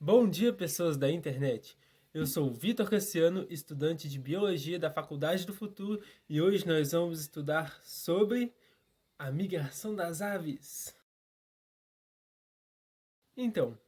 Bom dia, pessoas da internet. Eu sou o Vitor Cassiano, estudante de Biologia da Faculdade do Futuro, e hoje nós vamos estudar sobre a migração das aves. Então,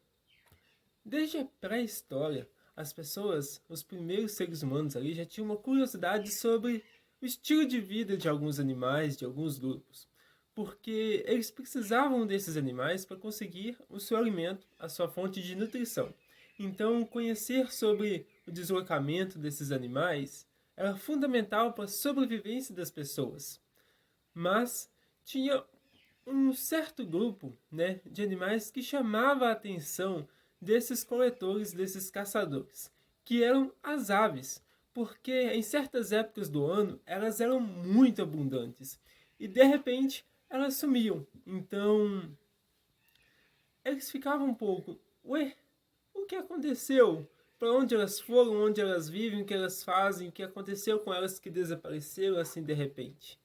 desde a pré-história, as pessoas, os primeiros seres humanos ali, já tinham uma curiosidade sobre o estilo de vida de alguns animais, de alguns grupos, porque eles precisavam desses animais para conseguir o seu alimento, a sua fonte de nutrição. Então, conhecer sobre o deslocamento desses animais era fundamental para a sobrevivência das pessoas. Mas tinha um certo grupo, de animais que chamava a atenção desses coletores, desses caçadores, que eram as aves, porque em certas épocas do ano elas eram muito abundantes e de repente elas sumiam. Então eles ficavam um pouco, ué, o que aconteceu? Para onde elas foram, onde elas vivem, o que elas fazem, o que aconteceu com elas que desapareceram assim de repente?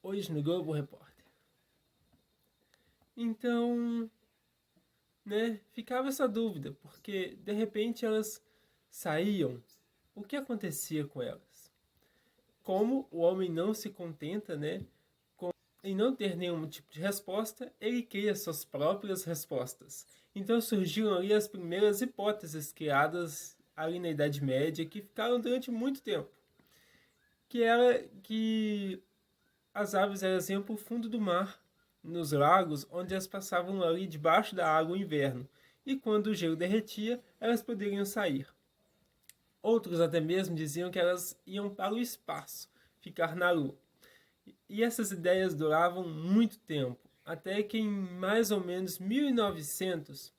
Hoje no Globo Repórter. Então, ficava essa dúvida, porque de repente elas saíam. O que acontecia com elas? Como o homem não se contenta, em não ter nenhum tipo de resposta, ele cria suas próprias respostas. Então surgiram ali as primeiras hipóteses criadas ali na Idade Média, que ficaram durante muito tempo. Que era que as aves elas iam para o fundo do mar, nos lagos, onde elas passavam ali debaixo da água o inverno. E quando o gelo derretia, elas poderiam sair. Outros até mesmo diziam que elas iam para o espaço, ficar na Lua. E essas ideias duravam muito tempo, até que em mais ou menos 1900,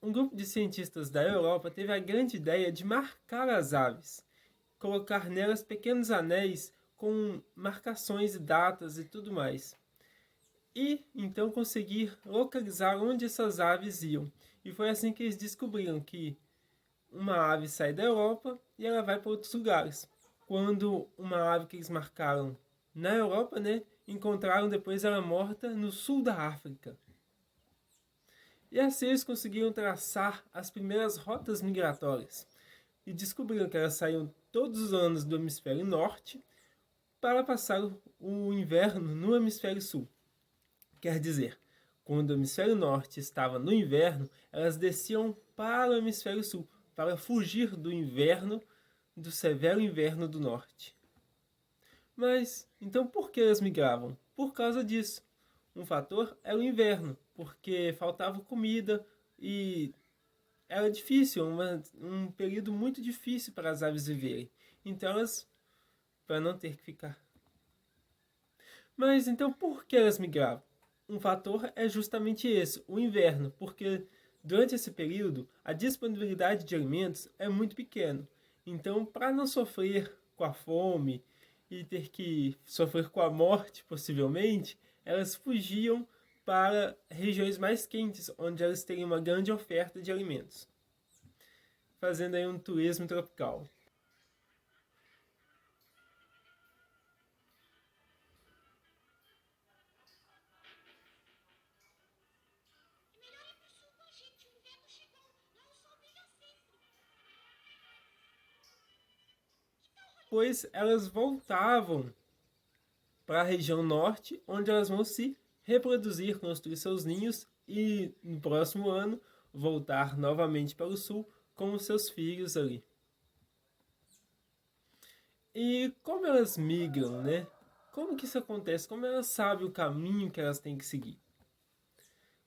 um grupo de cientistas da Europa teve a grande ideia de marcar as aves, colocar nelas pequenos anéis com marcações e datas e tudo mais. E então conseguir localizar onde essas aves iam. E foi assim que eles descobriram que uma ave sai da Europa e ela vai para outros lugares. Quando uma ave que eles marcaram na Europa, encontraram depois ela morta no sul da África. E assim eles conseguiram traçar as primeiras rotas migratórias e descobriram que elas saíam todos os anos do hemisfério norte para passar o inverno no hemisfério sul. Quer dizer, quando o hemisfério norte estava no inverno, elas desciam para o hemisfério sul, para fugir do inverno, do severo inverno do norte. Mas, então por que elas migravam? Por causa disso. Um fator é o inverno, porque faltava comida e era difícil, um período muito difícil para as aves viverem. Então elas, para não ter que ficar. Mas então por que elas migravam? Um fator é justamente esse, o inverno, porque durante esse período a disponibilidade de alimentos é muito pequena. Então, para não sofrer com a fome e ter que sofrer com a morte, possivelmente, elas fugiam para regiões mais quentes, onde elas teriam uma grande oferta de alimentos, fazendo aí um turismo tropical. Pois elas voltavam para a região norte, onde elas vão se reproduzir, construir seus ninhos e no próximo ano voltar novamente para o sul com os seus filhos ali. E como elas migram, Como que isso acontece? Como elas sabem o caminho que elas têm que seguir?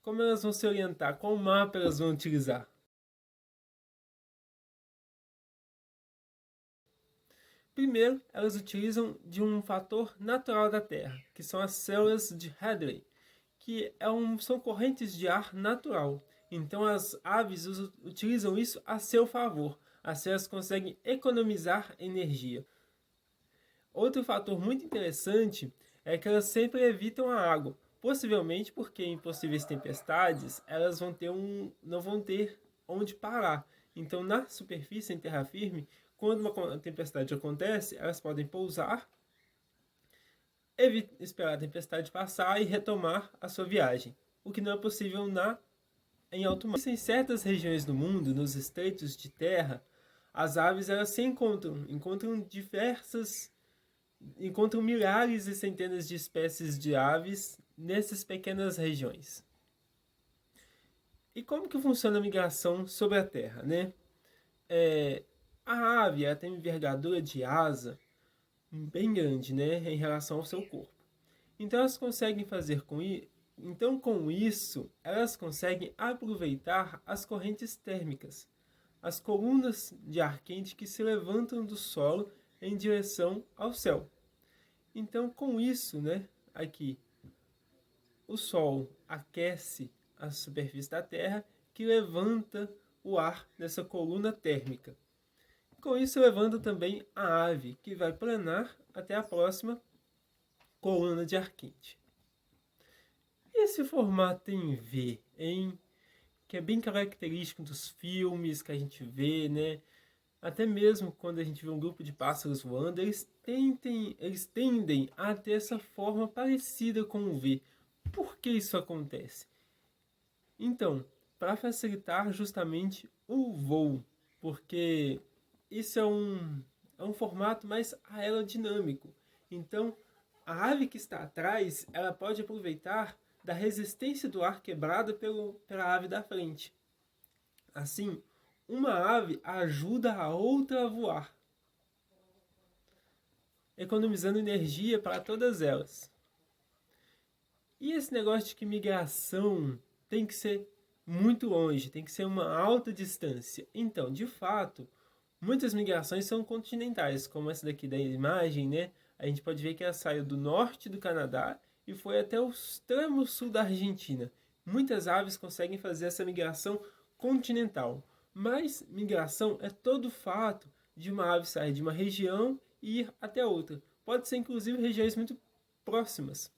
Como elas vão se orientar? Qual mapa elas vão utilizar? Primeiro, elas utilizam de um fator natural da Terra, que são as células de Hadley, que são correntes de ar natural. Então as aves utilizam isso a seu favor. Assim elas conseguem economizar energia. Outro fator muito interessante é que elas sempre evitam a água. Possivelmente porque em possíveis tempestades elas não vão ter onde parar. Então na superfície, em terra firme, quando uma tempestade acontece, elas podem pousar, esperar a tempestade passar e retomar a sua viagem. O que não é possível na em alto mar. Em certas regiões do mundo, nos estreitos de terra, as aves elas se encontram milhares e centenas de espécies de aves nessas pequenas regiões. E como que funciona a migração sobre a terra, né? A ave ela tem uma envergadura de asa bem grande, né, em relação ao seu corpo. Então elas conseguem com isso, elas conseguem aproveitar as correntes térmicas, as colunas de ar quente que se levantam do solo em direção ao céu. Então, com isso, né, aqui, o Sol aquece a superfície da Terra, que levanta o ar dessa coluna térmica. Com isso, levanta também a ave, que vai planar até a próxima coluna de ar quente. Esse formato em V, que é bem característico dos filmes que a gente vê, né? Até mesmo quando a gente vê um grupo de pássaros voando, eles tendem a ter essa forma parecida com o V. Por que isso acontece? Então, para facilitar justamente o voo, porque isso é um formato mais aerodinâmico. Então, a ave que está atrás, ela pode aproveitar da resistência do ar quebrada pela ave da frente. Assim, uma ave ajuda a outra a voar, economizando energia para todas elas. E esse negócio de que migração tem que ser muito longe, tem que ser uma alta distância. Então, de fato, muitas migrações são continentais, como essa daqui da imagem, né? A gente pode ver que ela saiu do norte do Canadá e foi até o extremo sul da Argentina. Muitas aves conseguem fazer essa migração continental. Mas migração é todo o fato de uma ave sair de uma região e ir até outra. Pode ser inclusive regiões muito próximas.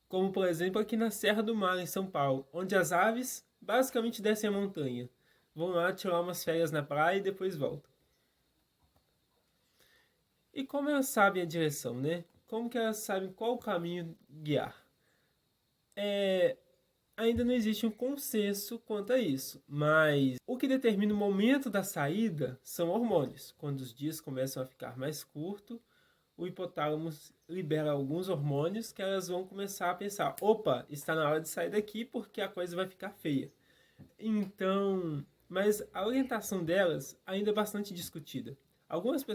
Como por exemplo aqui na Serra do Mar, em São Paulo, onde as aves basicamente descem a montanha. Vão lá tirar umas férias na praia e depois voltam. E como elas sabem a direção, né? Como que elas sabem qual caminho guiar? Ainda não existe um consenso quanto a isso, mas o que determina o momento da saída são hormônios. Quando os dias começam a ficar mais curtos, o hipotálamo libera alguns hormônios que elas vão começar a pensar: opa, está na hora de sair daqui porque a coisa vai ficar feia. Então, mas a orientação delas ainda é bastante discutida. Alguns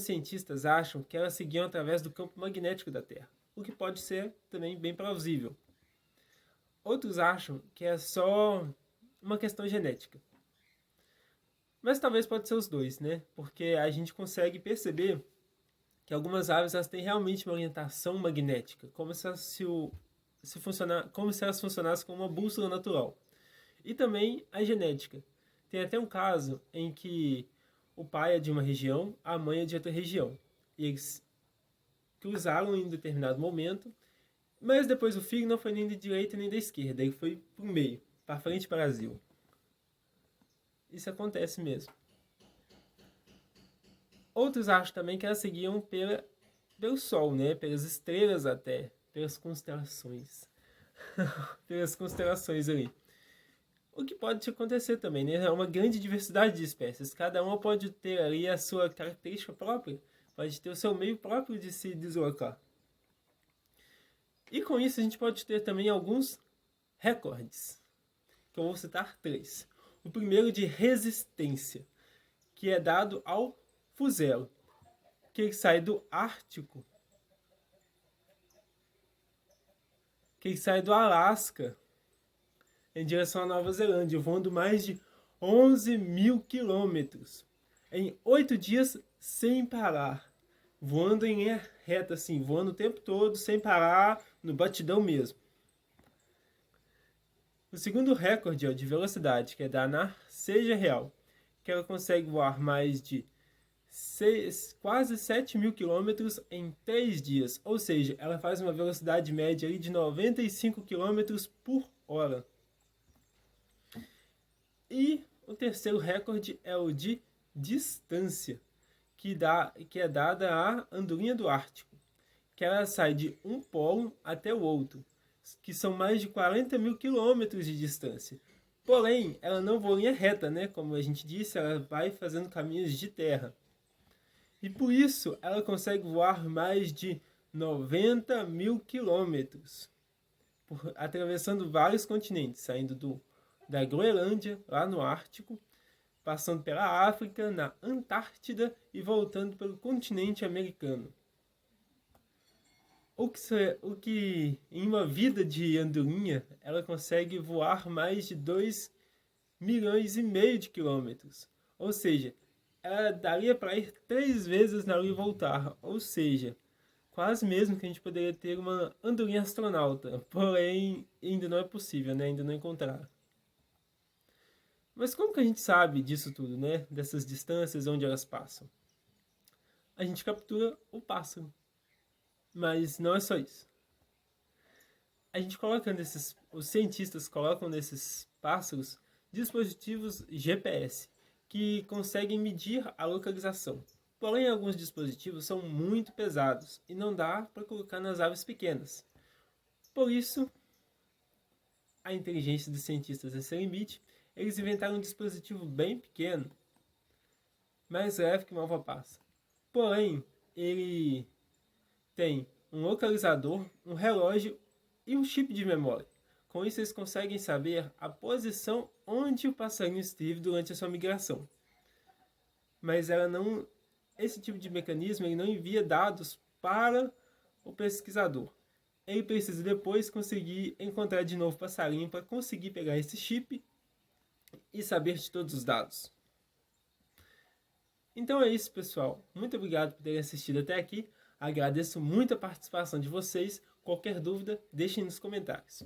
cientistas acham que elas seguiam através do campo magnético da Terra, o que pode ser também bem plausível. Outros acham que é só uma questão genética. Mas talvez pode ser os dois, né? Porque a gente consegue perceber que algumas aves elas têm realmente uma orientação magnética, como se elas funcionassem como uma bússola natural. E também a genética. Tem até um caso em que o pai é de uma região, a mãe é de outra região. E eles cruzaram em um determinado momento, mas depois o filho não foi nem da direita nem da esquerda, ele foi pro meio, para frente Brasil. Isso acontece mesmo. Outros acham também que elas seguiam pelo Sol, né? Pelas estrelas até, pelas constelações. Pelas constelações ali. O que pode acontecer também, né? É uma grande diversidade de espécies. Cada uma pode ter ali a sua característica própria, pode ter o seu meio próprio de se deslocar. E com isso a gente pode ter também alguns recordes, que eu vou citar 3. O primeiro de resistência, que é dado ao fuzelo, que sai do Ártico, que sai do Alasca, em direção à Nova Zelândia, voando mais de 11 mil quilômetros, em 8 dias sem parar, voando em reta assim, voando o tempo todo, sem parar, no batidão mesmo. O segundo recorde de velocidade, que é da Narceja Real, que ela consegue voar mais de quase 7 mil quilômetros em 3 dias, ou seja, ela faz uma velocidade média de 95 quilômetros por hora. E o terceiro recorde é o de distância, que é dada à andorinha do Ártico, que ela sai de um polo até o outro, que são mais de 40 mil quilômetros de distância. Porém, ela não voa em linha reta, né? Como a gente disse, ela vai fazendo caminhos de terra. E por isso, ela consegue voar mais de 90 mil quilômetros, atravessando vários continentes, saindo da Groenlândia, lá no Ártico, passando pela África, na Antártida e voltando pelo continente americano. O que em uma vida de andorinha, ela consegue voar mais de 2,5 milhões de quilômetros. Ou seja, ela daria para ir 3 vezes na Lua e voltar. Ou seja, quase mesmo que a gente poderia ter uma andorinha astronauta. Porém, ainda não é possível, né? Ainda não encontraram. Mas como que a gente sabe disso tudo, né? Dessas distâncias, onde elas passam? A gente captura o pássaro. Mas não é só isso. Os cientistas colocam nesses pássaros dispositivos GPS que conseguem medir a localização. Porém, alguns dispositivos são muito pesados e não dá para colocar nas aves pequenas. Por isso, a inteligência dos cientistas é sem limite. Eles inventaram um dispositivo bem pequeno, mais leve que uma uva passa. Porém, ele tem um localizador, um relógio e um chip de memória. Com isso, eles conseguem saber a posição onde o passarinho esteve durante a sua migração. Mas esse tipo de mecanismo ele não envia dados para o pesquisador. Ele precisa depois conseguir encontrar de novo o passarinho para conseguir pegar esse chip e saber de todos os dados. Então é isso, pessoal. Muito obrigado por terem assistido até aqui. Agradeço muito a participação de vocês. Qualquer dúvida, deixem nos comentários.